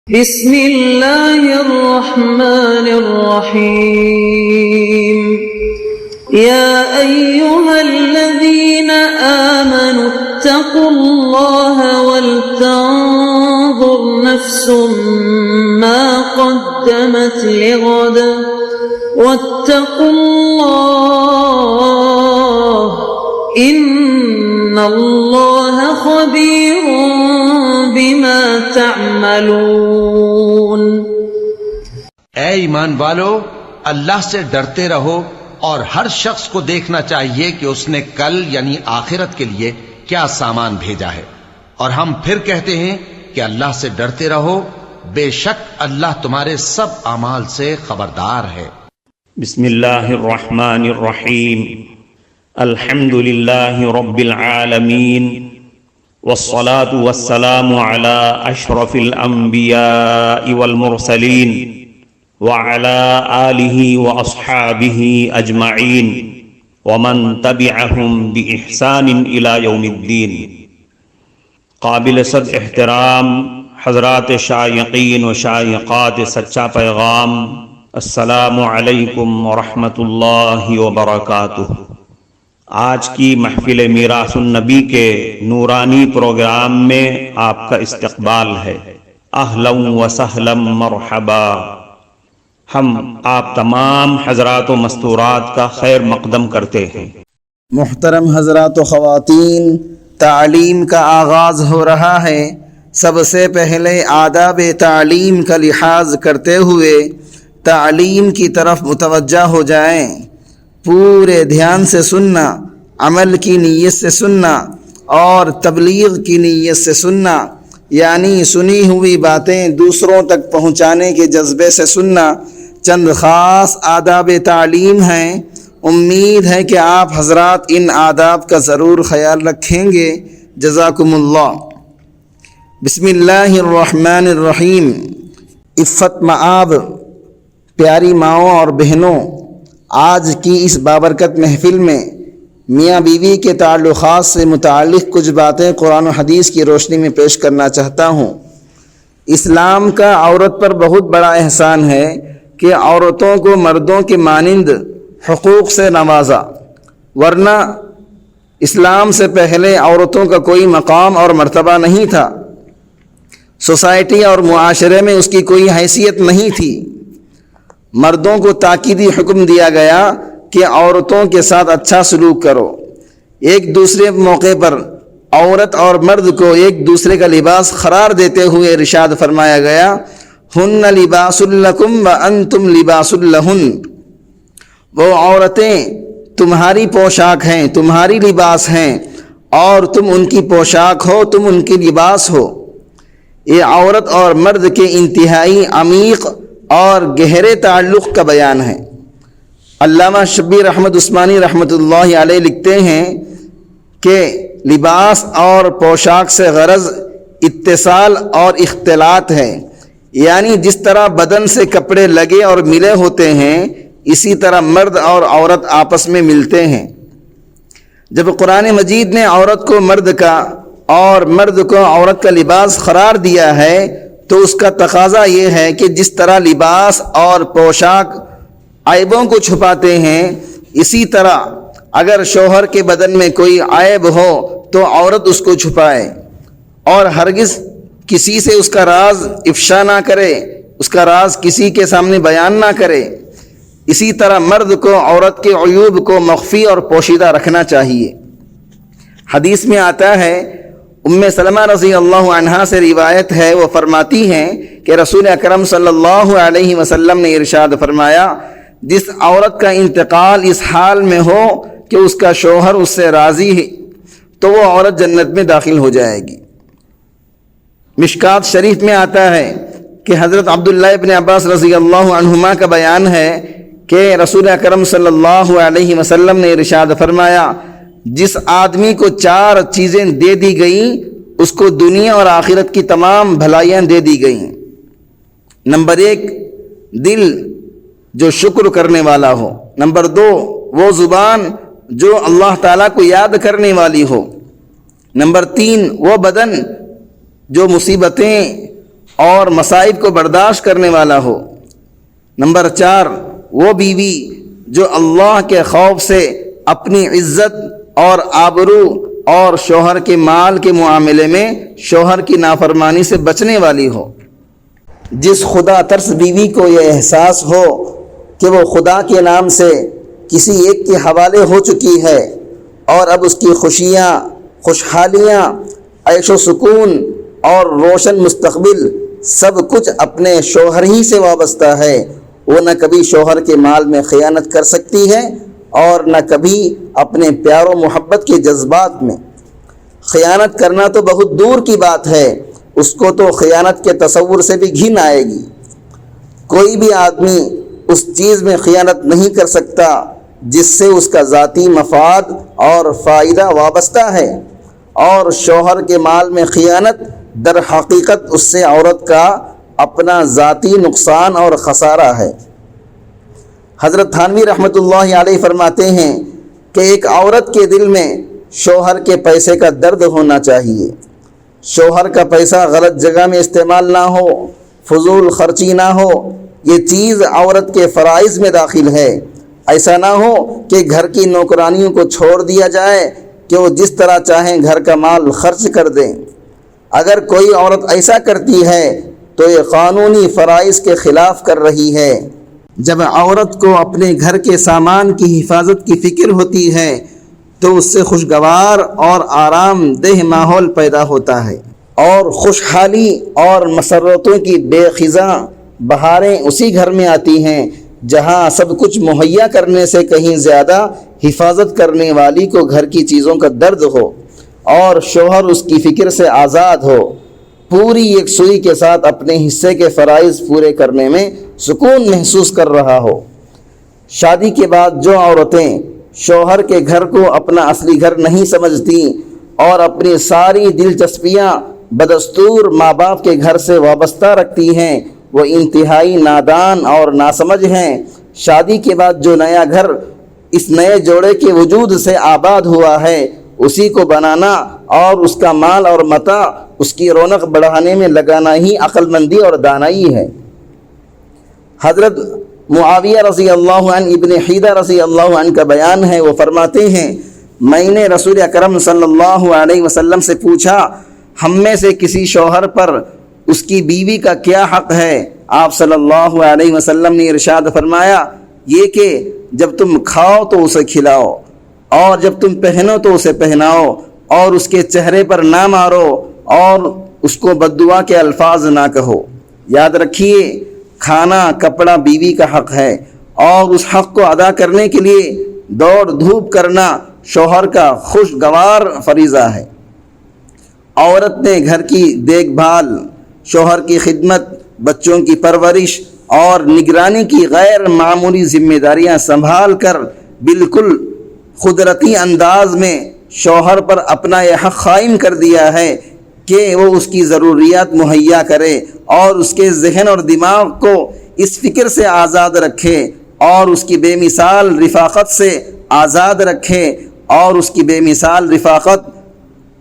بسم اللہ الرحمن الرحیم یا ایہا الذین آمنوا اتقوا اللہ ولتنظر نفس ما قدمت لغد واتقوا اللہ ان اللہ خبیر بما تعملون۔ اے ایمان والو، اللہ سے ڈرتے رہو اور ہر شخص کو دیکھنا چاہیے کہ اس نے کل یعنی آخرت کے لیے کیا سامان بھیجا ہے، اور ہم پھر کہتے ہیں کہ اللہ سے ڈرتے رہو، بے شک اللہ تمہارے سب اعمال سے خبردار ہے۔ بسم اللہ الرحمن الرحیم، الحمد للہ رب العالمین، والصلاة والسلام على اشرف الانبیاء والمرسلین وعلى آلہ واصحابہ اجمعین ومن تبعہم بإحسان الى یوم الدین۔ قابل صد احترام حضرات شائقین و شائقات سچا پیغام، السلام علیکم ورحمۃ اللہ وبرکاتہ۔ آج کی محفل میراث النبی کے نورانی پروگرام میں آپ کا استقبال ہے۔ اہلا و سہلا مرحبا۔ ہم آپ تمام حضرات و مستورات کا خیر مقدم کرتے ہیں۔ محترم حضرات و خواتین، تعلیم کا آغاز ہو رہا ہے۔ سب سے پہلے آداب تعلیم کا لحاظ کرتے ہوئے تعلیم کی طرف متوجہ ہو جائیں۔ پورے دھیان سے سننا، عمل کی نیت سے سننا اور تبلیغ کی نیت سے سننا، یعنی سنی ہوئی باتیں دوسروں تک پہنچانے کے جذبے سے سننا چند خاص آداب تعلیم ہیں۔ امید ہے کہ آپ حضرات ان آداب کا ضرور خیال رکھیں گے۔ جزاکم اللہ۔ بسم اللہ الرحمن الرحیم۔ عفت مآب، پیاری ماؤں اور بہنوں، آج کی اس بابرکت محفل میں میاں بیوی کے تعلقات سے متعلق کچھ باتیں قرآن و حدیث کی روشنی میں پیش کرنا چاہتا ہوں۔ اسلام کا عورت پر بہت بڑا احسان ہے کہ عورتوں کو مردوں کے مانند حقوق سے نوازا، ورنہ اسلام سے پہلے عورتوں کا کوئی مقام اور مرتبہ نہیں تھا، سوسائٹی اور معاشرے میں اس کی کوئی حیثیت نہیں تھی۔ مردوں کو تاکیدی حکم دیا گیا کہ عورتوں کے ساتھ اچھا سلوک کرو۔ ایک دوسرے موقع پر عورت اور مرد کو ایک دوسرے کا لباس قرار دیتے ہوئے ارشاد فرمایا گیا، ہن لباس لکم وانتم لباس لہن۔ وہ عورتیں تمہاری پوشاک ہیں، تمہاری لباس ہیں، اور تم ان کی پوشاک ہو، تم ان کی لباس ہو۔ یہ عورت اور مرد کے انتہائی عمیق اور گہرے تعلق کا بیان ہے۔ علامہ شبیر احمد عثمانی رحمۃ اللہ علیہ لکھتے ہیں کہ لباس اور پوشاک سے غرض اتصال اور اختلاط ہے، یعنی جس طرح بدن سے کپڑے لگے اور ملے ہوتے ہیں، اسی طرح مرد اور عورت آپس میں ملتے ہیں۔ جب قرآن مجید نے عورت کو مرد کا اور مرد کو عورت کا لباس قرار دیا ہے تو اس کا تقاضا یہ ہے کہ جس طرح لباس اور پوشاک عیبوں کو چھپاتے ہیں، اسی طرح اگر شوہر کے بدن میں کوئی عیب ہو تو عورت اس کو چھپائے اور ہرگز کسی سے اس کا راز افشا نہ کرے، اس کا راز کسی کے سامنے بیان نہ کرے۔ اسی طرح مرد کو عورت کے عیوب کو مخفی اور پوشیدہ رکھنا چاہیے۔ حدیث میں آتا ہے، ام سلمہ رضی اللہ عنہا سے روایت ہے، وہ فرماتی ہیں کہ رسول اکرم صلی اللہ علیہ وسلم نے ارشاد فرمایا، جس عورت کا انتقال اس حال میں ہو کہ اس کا شوہر اس سے راضی ہے تو وہ عورت جنت میں داخل ہو جائے گی۔ مشکات شریف میں آتا ہے کہ حضرت عبداللہ ابن عباس رضی اللہ عنہما کا بیان ہے کہ رسول اکرم صلی اللہ علیہ وسلم نے ارشاد فرمایا، جس آدمی کو 4 چیزیں دے دی گئیں اس کو دنیا اور آخرت کی تمام بھلائیاں دے دی گئیں۔ نمبر 1، دل جو شکر کرنے والا ہو۔ نمبر 2، وہ زبان جو اللہ تعالیٰ کو یاد کرنے والی ہو۔ نمبر 3، وہ بدن جو مصیبتیں اور مصائب کو برداشت کرنے والا ہو۔ نمبر 4، وہ بیوی جو اللہ کے خوف سے اپنی عزت اور آبرو اور شوہر کے مال کے معاملے میں شوہر کی نافرمانی سے بچنے والی ہو۔ جس خدا ترس بیوی کو یہ احساس ہو کہ وہ خدا کے نام سے کسی ایک کے حوالے ہو چکی ہے اور اب اس کی خوشیاں، خوشحالیاں، عیش و سکون اور روشن مستقبل سب کچھ اپنے شوہر ہی سے وابستہ ہے، وہ نہ کبھی شوہر کے مال میں خیانت کر سکتی ہے اور نہ کبھی اپنے پیار و محبت کے جذبات میں۔ خیانت کرنا تو بہت دور کی بات ہے، اس کو تو خیانت کے تصور سے بھی گھن آئے گی۔ کوئی بھی آدمی اس چیز میں خیانت نہیں کر سکتا جس سے اس کا ذاتی مفاد اور فائدہ وابستہ ہے، اور شوہر کے مال میں خیانت در حقیقت اس سے عورت کا اپنا ذاتی نقصان اور خسارہ ہے۔ حضرت تھانوی رحمۃ اللہ علیہ فرماتے ہیں کہ ایک عورت کے دل میں شوہر کے پیسے کا درد ہونا چاہیے، شوہر کا پیسہ غلط جگہ میں استعمال نہ ہو، فضول خرچی نہ ہو، یہ چیز عورت کے فرائض میں داخل ہے۔ ایسا نہ ہو کہ گھر کی نوکرانیوں کو چھوڑ دیا جائے کہ وہ جس طرح چاہیں گھر کا مال خرچ کر دیں۔ اگر کوئی عورت ایسا کرتی ہے تو یہ قانونی فرائض کے خلاف کر رہی ہے۔ جب عورت کو اپنے گھر کے سامان کی حفاظت کی فکر ہوتی ہے تو اس سے خوشگوار اور آرام دہ ماحول پیدا ہوتا ہے، اور خوشحالی اور مسرتوں کی بے خزاں بہاریں اسی گھر میں آتی ہیں جہاں سب کچھ مہیا کرنے سے کہیں زیادہ حفاظت کرنے والی کو گھر کی چیزوں کا درد ہو اور شوہر اس کی فکر سے آزاد ہو، پوری یکسوئی کے ساتھ اپنے حصے کے فرائض پورے کرنے میں سکون محسوس کر رہا ہو۔ شادی کے بعد جو عورتیں شوہر کے گھر کو اپنا اصلی گھر نہیں سمجھتی اور اپنی ساری دلچسپیاں بدستور ماں باپ کے گھر سے وابستہ رکھتی ہیں، وہ انتہائی نادان اور ناسمجھ ہیں۔ شادی کے بعد جو نیا گھر اس نئے جوڑے کے وجود سے آباد ہوا ہے، اسی کو بنانا اور اس کا مال اور متاع اس کی رونق بڑھانے میں لگانا ہی عقل مندی اور دانائی ہے۔ حضرت معاویہ رضی اللہ عنہ ابن حیدہ رضی اللہ عنہ کا بیان ہے، وہ فرماتے ہیں میں نے رسول اکرم صلی اللہ علیہ وسلم سے پوچھا ہم میں سے کسی شوہر پر اس کی بیوی کا کیا حق ہے؟ آپ صلی اللہ علیہ وسلم نے ارشاد فرمایا یہ کہ جب تم کھاؤ تو اسے کھلاؤ، اور جب تم پہنو تو اسے پہناؤ، اور اس کے چہرے پر نہ مارو اور اس کو بددعا کے الفاظ نہ کہو۔ یاد رکھیے کھانا کپڑا بیوی کا حق ہے، اور اس حق کو ادا کرنے کے لیے دوڑ دھوپ کرنا شوہر کا خوشگوار فریضہ ہے۔ عورت نے گھر کی دیکھ بھال، شوہر کی خدمت، بچوں کی پرورش اور نگرانی کی غیر معمولی ذمہ داریاں سنبھال کر بالکل قدرتی انداز میں شوہر پر اپنا یہ حق قائم کر دیا ہے کہ وہ اس کی ضروریات مہیا کرے اور اس کے ذہن اور دماغ کو اس فکر سے آزاد رکھے اور اس کی بے مثال رفاقت سے آزاد رکھے اور اس کی بے مثال رفاقت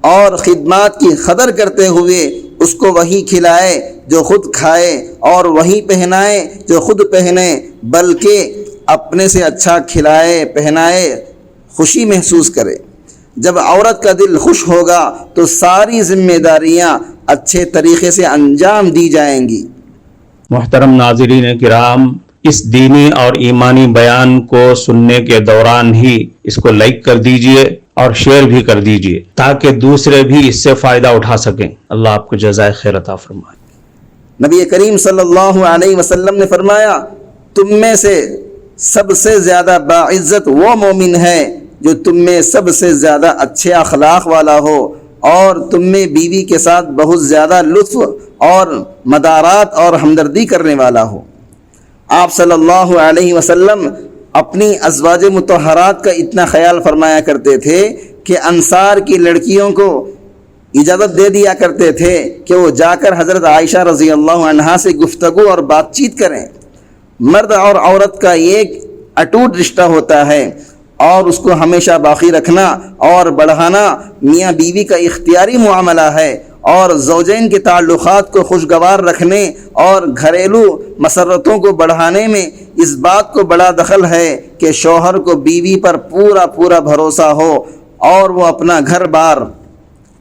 اور خدمات کی قدر کرتے ہوئے اس کو وہی کھلائے جو خود کھائے اور وہی پہنائے جو خود پہنے، بلکہ اپنے سے اچھا کھلائے پہنائے، خوشی محسوس کرے۔ جب عورت کا دل خوش ہوگا تو ساری ذمہ داریاں اچھے طریقے سے انجام دی جائیں گی۔ محترم ناظرین کرام، اس دینی اور ایمانی بیان کو سننے کے دوران ہی اس کو لائک کر دیجئے اور شیئر بھی کر دیجئے تاکہ دوسرے بھی اس سے فائدہ اٹھا سکیں۔ اللہ آپ کو جزائے خیر عطا فرمائے۔ نبی کریم صلی اللہ علیہ وسلم نے فرمایا تم میں سے سب سے زیادہ باعزت وہ مومن ہے جو تم میں سب سے زیادہ اچھے اخلاق والا ہو اور تم میں بیوی کے ساتھ بہت زیادہ لطف اور مدارات اور ہمدردی کرنے والا ہو۔ آپ صلی اللہ علیہ وسلم اپنی ازواج مطہرات کا اتنا خیال فرمایا کرتے تھے کہ انصار کی لڑکیوں کو اجازت دے دیا کرتے تھے کہ وہ جا کر حضرت عائشہ رضی اللہ عنہا سے گفتگو اور بات چیت کریں۔ مرد اور عورت کا ایک اٹوٹ رشتہ ہوتا ہے اور اس کو ہمیشہ باقی رکھنا اور بڑھانا میاں بیوی کا اختیاری معاملہ ہے، اور زوجین کے تعلقات کو خوشگوار رکھنے اور گھریلو مسرتوں کو بڑھانے میں اس بات کو بڑا دخل ہے کہ شوہر کو بیوی پر پورا پورا بھروسہ ہو اور وہ اپنا گھر بار،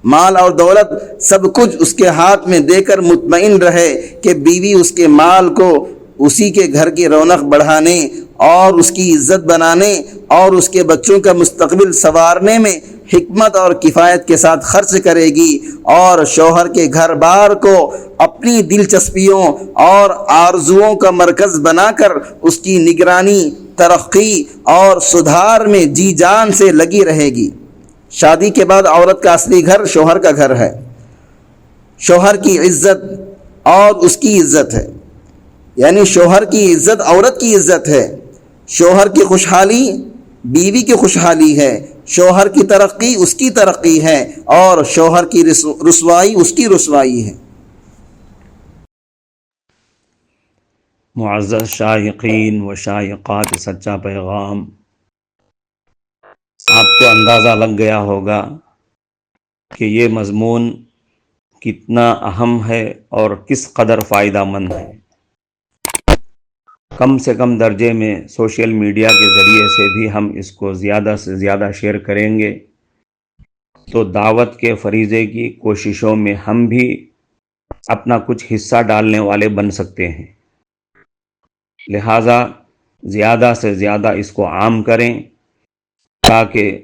مال اور دولت سب کچھ اس کے ہاتھ میں دے کر مطمئن رہے کہ بیوی اس کے مال کو اسی کے گھر کی رونق بڑھانے اور اس کی عزت بنانے اور اس کے بچوں کا مستقبل سنوارنے میں حکمت اور کفایت کے ساتھ خرچ کرے گی، اور شوہر کے گھر بار کو اپنی دلچسپیوں اور آرزوؤں کا مرکز بنا کر اس کی نگرانی، ترقی اور سدھار میں جی جان سے لگی رہے گی۔ شادی کے بعد عورت کا اصلی گھر شوہر کا گھر ہے۔ شوہر کی عزت اور اس کی عزت ہے، یعنی شوہر کی عزت عورت کی عزت ہے، شوہر کی خوشحالی بیوی کی خوشحالی ہے، شوہر کی ترقی اس کی ترقی ہے، اور شوہر کی رسوائی اس کی رسوائی ہے۔ معزز شائقین و شائقات سچا پیغام، آپ کو اندازہ لگ گیا ہوگا کہ یہ مضمون کتنا اہم ہے اور کس قدر فائدہ مند ہے۔ کم سے کم درجے میں سوشل میڈیا کے ذریعے سے بھی ہم اس کو زیادہ سے زیادہ شیئر کریں گے تو دعوت کے فریضے کی کوششوں میں ہم بھی اپنا کچھ حصہ ڈالنے والے بن سکتے ہیں۔ لہٰذا زیادہ سے زیادہ اس کو عام کریں تاکہ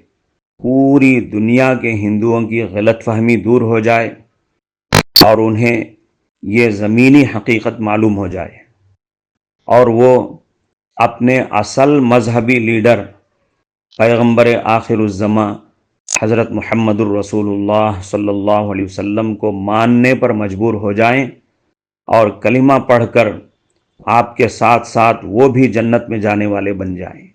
پوری دنیا کے ہندوؤں کی غلط فہمی دور ہو جائے اور انہیں یہ زمینی حقیقت معلوم ہو جائے، اور وہ اپنے اصل مذہبی لیڈر پیغمبر آخر الزماں حضرت محمد الرسول اللہ صلی اللہ علیہ وسلم کو ماننے پر مجبور ہو جائیں اور کلمہ پڑھ کر آپ کے ساتھ ساتھ وہ بھی جنت میں جانے والے بن جائیں۔